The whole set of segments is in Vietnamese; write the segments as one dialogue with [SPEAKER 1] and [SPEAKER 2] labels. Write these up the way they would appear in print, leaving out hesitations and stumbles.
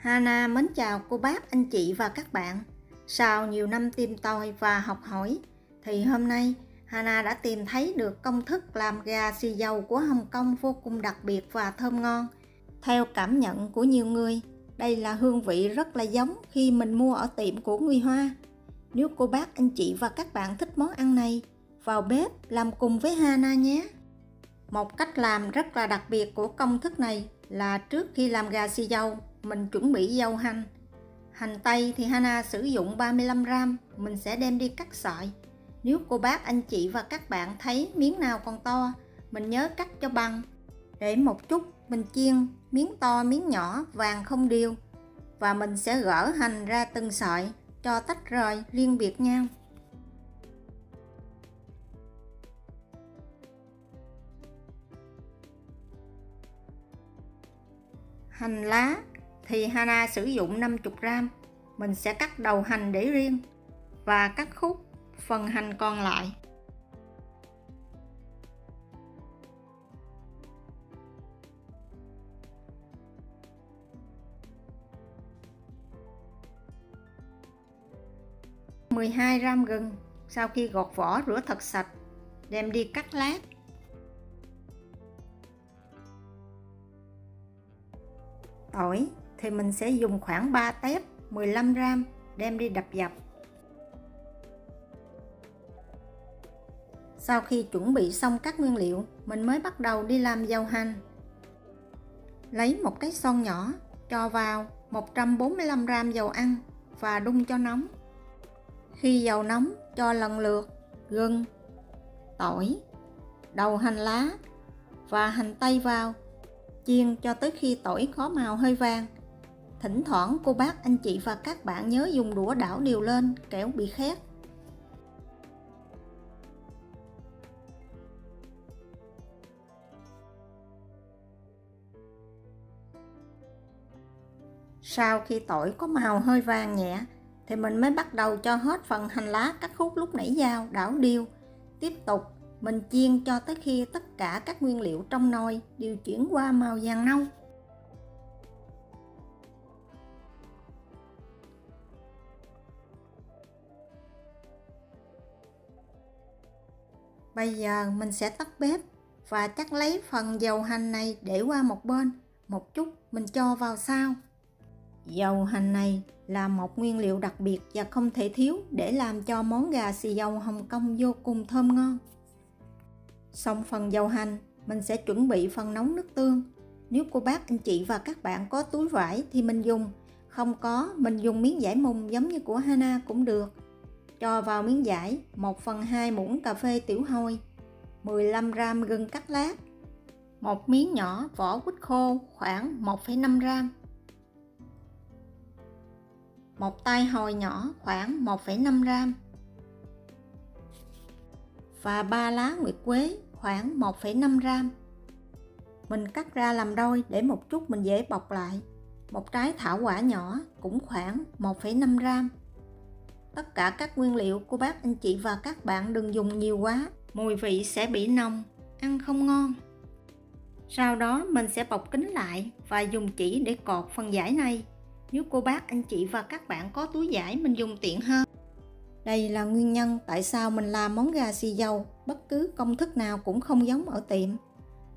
[SPEAKER 1] Hana mến chào cô bác, anh chị và các bạn. Sau nhiều năm tìm tòi và học hỏi, thì hôm nay Hana đã tìm thấy được công thức làm gà xì dầu của Hồng Kông vô cùng đặc biệt và thơm ngon. Theo cảm nhận của nhiều người, đây là hương vị rất là giống khi mình mua ở tiệm của người Hoa. Nếu cô bác, anh chị và các bạn thích món ăn này, vào bếp làm cùng với Hana nhé. Một cách làm rất là đặc biệt của công thức này là trước khi làm gà xì dầu, mình chuẩn bị dầu hành. Hành tây thì Hana sử dụng 35g, mình sẽ đem đi cắt sợi. Nếu cô bác, anh chị và các bạn thấy miếng nào còn to, mình nhớ cắt cho bằng. Để một chút mình chiên miếng to miếng nhỏ vàng không đều, và mình sẽ gỡ hành ra từng sợi cho tách rời riêng biệt nhau. Hành lá thì Hana sử dụng 50g, mình sẽ cắt đầu hành để riêng và cắt khúc phần hành còn lại. Gồm 12g gừng, sau khi gọt vỏ rửa thật sạch, đem đi cắt lát. Tỏi thì mình sẽ dùng khoảng 3 tép 15g, đem đi đập dập. Sau khi chuẩn bị xong các nguyên liệu, mình mới bắt đầu đi làm dầu hành. Lấy một cái son nhỏ, cho vào 145g dầu ăn và đun cho nóng. Khi dầu nóng, cho lần lượt gừng, tỏi, đầu hành lá và hành tây vào, chiên cho tới khi tỏi có màu hơi vàng. Thỉnh thoảng cô bác, anh chị và các bạn nhớ dùng đũa đảo đều lên, kẻo bị khét. Sau khi tỏi có màu hơi vàng nhẹ, thì mình mới bắt đầu cho hết phần hành lá cắt khúc lúc nãy vào, đảo đều. Tiếp tục mình chiên cho tới khi tất cả các nguyên liệu trong nồi đều chuyển qua màu vàng nâu. Bây giờ mình sẽ tắt bếp và chắc lấy phần dầu hành này để qua một bên. Một chút mình cho vào sau. Dầu hành này là một nguyên liệu đặc biệt và không thể thiếu để làm cho món gà xì dầu Hồng Kông vô cùng thơm ngon. Xong phần dầu hành, mình sẽ chuẩn bị phần nấu nước tương. Nếu cô bác, anh chị và các bạn có túi vải thì mình dùng, không có mình dùng miếng vải mùng giống như của Hana cũng được. Cho vào miếng vải 1/2 muỗng cà phê tiểu hồi, 15g gừng cắt lát, một miếng nhỏ vỏ quýt khô khoảng 1,5g, một tay hồi nhỏ khoảng 1,5g và 3 lá nguyệt quế khoảng 1,5g. Mình cắt ra làm đôi để một chút mình dễ bọc lại. Một trái thảo quả nhỏ cũng khoảng 1,5g. Tất cả các nguyên liệu cô bác, anh chị và các bạn đừng dùng nhiều quá, mùi vị sẽ bị nồng, ăn không ngon. Sau đó mình sẽ bọc kín lại và dùng chỉ để cột phần vải này. Nếu cô bác, anh chị và các bạn có túi vải mình dùng tiện hơn. Đây là nguyên nhân tại sao mình làm món gà xì dầu bất cứ công thức nào cũng không giống ở tiệm.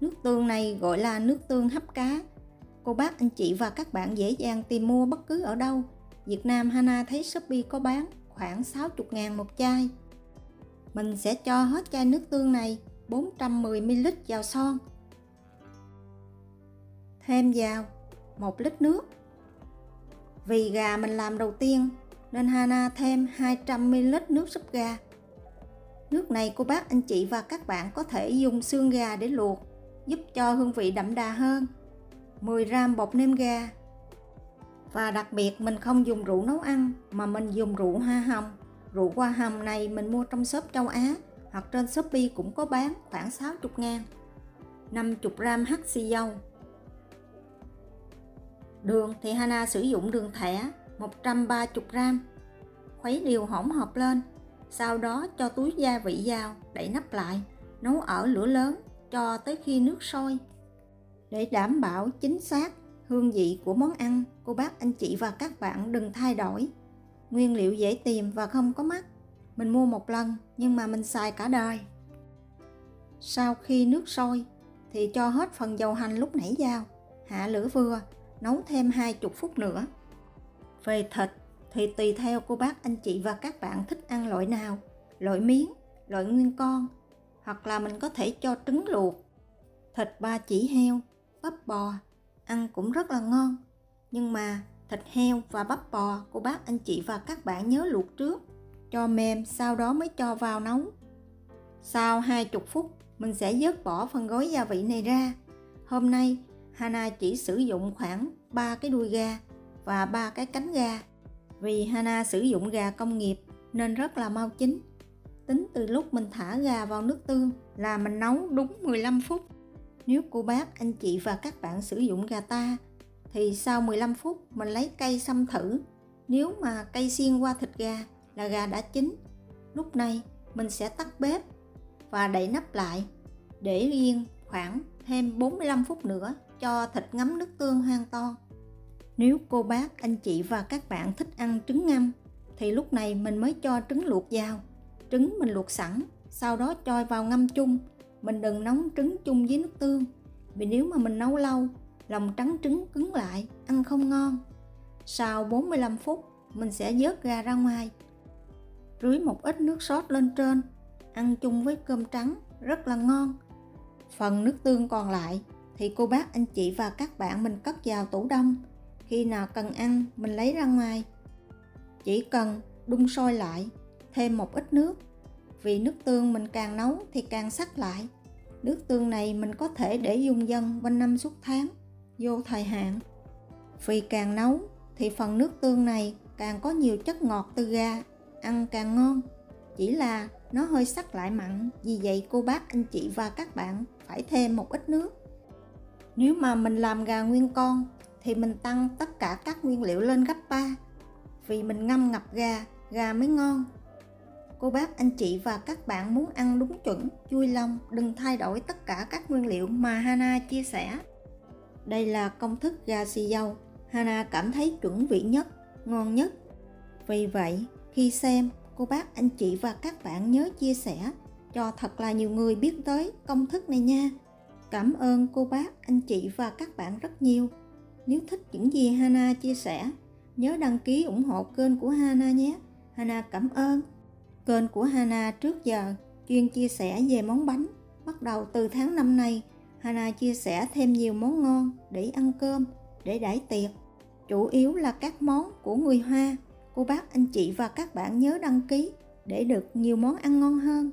[SPEAKER 1] Nước tương này gọi là nước tương hấp cá. Cô bác, anh chị và các bạn dễ dàng tìm mua bất cứ ở đâu. Việt Nam Hana thấy Shopee có bán khoảng 60.000 một chai. Mình sẽ cho hết chai nước tương này 410ml vào son. Thêm vào 1 lít nước. Vì gà mình làm đầu tiên nên Hana thêm 200ml nước súp gà. Nước này cô bác, anh chị và các bạn có thể dùng xương gà để luộc, giúp cho hương vị đậm đà hơn. 10g bột nêm gà. Và đặc biệt mình không dùng rượu nấu ăn mà mình dùng rượu hoa hồng. Rượu hoa hồng này mình mua trong shop châu Á hoặc trên Shopee cũng có bán khoảng 60.000. 50g hắc xì dầu. Đường thì Hana sử dụng đường thẻ 130g. Khuấy đều hỗn hợp lên, sau đó cho túi gia vị vào, đậy nắp lại, nấu ở lửa lớn cho tới khi nước sôi. Để đảm bảo chính xác, Hương vị của món ăn, cô bác anh chị và các bạn đừng thay đổi. Nguyên liệu dễ tìm và không có mắc. Mình mua một lần nhưng mà mình xài cả đời. Sau khi nước sôi thì cho hết phần dầu hành lúc nãy vào, hạ lửa vừa, nấu thêm 20 phút nữa. Về thịt thì tùy theo cô bác anh chị và các bạn thích ăn loại nào, loại miếng, loại nguyên con, hoặc là mình có thể cho trứng luộc. Thịt ba chỉ heo, bắp bò ăn cũng rất là ngon, nhưng mà thịt heo và bắp bò cô bác anh chị và các bạn nhớ luộc trước, cho mềm sau đó mới cho vào nấu. Sau 20 phút mình sẽ vớt bỏ phần gói gia vị này ra. Hôm nay Hana chỉ sử dụng khoảng 3 cái đuôi gà và 3 cái cánh gà. Vì Hana sử dụng gà công nghiệp nên rất là mau chín. Tính từ lúc mình thả gà vào nước tương là mình nấu đúng 15 phút. Nếu cô bác anh chị và các bạn sử dụng gà ta thì sau 15 phút mình lấy cây xăm thử. Nếu mà cây xiên qua thịt gà là gà đã chín. Lúc này mình sẽ tắt bếp và đậy nắp lại để yên khoảng thêm 45 phút nữa cho thịt ngấm nước tương hoàn toàn. Nếu cô bác anh chị và các bạn thích ăn trứng ngâm thì lúc này mình mới cho trứng luộc vào. Trứng mình luộc sẵn, sau đó cho vào ngâm chung. Mình đừng nấu trứng chung với nước tương, vì nếu mà mình nấu lâu, lòng trắng trứng cứng lại, ăn không ngon. Sau 45 phút, mình sẽ vớt gà ra ngoài, rưới một ít nước sốt lên trên, ăn chung với cơm trắng, rất là ngon. Phần nước tương còn lại thì cô bác anh chị và các bạn mình cất vào tủ đông. Khi nào cần ăn, mình lấy ra ngoài. Chỉ cần đun sôi lại, thêm một ít nước. Vì nước tương mình càng nấu thì càng sắc lại. Nước tương này mình có thể để dùng dần quanh năm suốt tháng, vô thời hạn. Vì càng nấu thì phần nước tương này càng có nhiều chất ngọt từ gà, ăn càng ngon. Chỉ là nó hơi sắc lại mặn, vì vậy cô bác anh chị và các bạn phải thêm một ít nước. Nếu mà mình làm gà nguyên con thì mình tăng tất cả các nguyên liệu lên gấp 3. Vì mình ngâm ngập gà mới ngon. Cô bác anh chị và các bạn muốn ăn đúng chuẩn, chui lòng, đừng thay đổi tất cả các nguyên liệu mà Hana chia sẻ. Đây là công thức gà xì dầu, Hana cảm thấy chuẩn vị nhất, ngon nhất. Vì vậy, khi xem, cô bác anh chị và các bạn nhớ chia sẻ cho thật là nhiều người biết tới công thức này nha. Cảm ơn cô bác anh chị và các bạn rất nhiều. Nếu thích những gì Hana chia sẻ, nhớ đăng ký ủng hộ kênh của Hana nhé. Hana cảm ơn. Kênh của Hana trước giờ chuyên chia sẻ về món bánh. Bắt đầu từ tháng 5 này, Hana chia sẻ thêm nhiều món ngon để ăn cơm, để đãi tiệc. Chủ yếu là các món của người Hoa. Cô bác anh chị và các bạn nhớ đăng ký để được nhiều món ăn ngon hơn.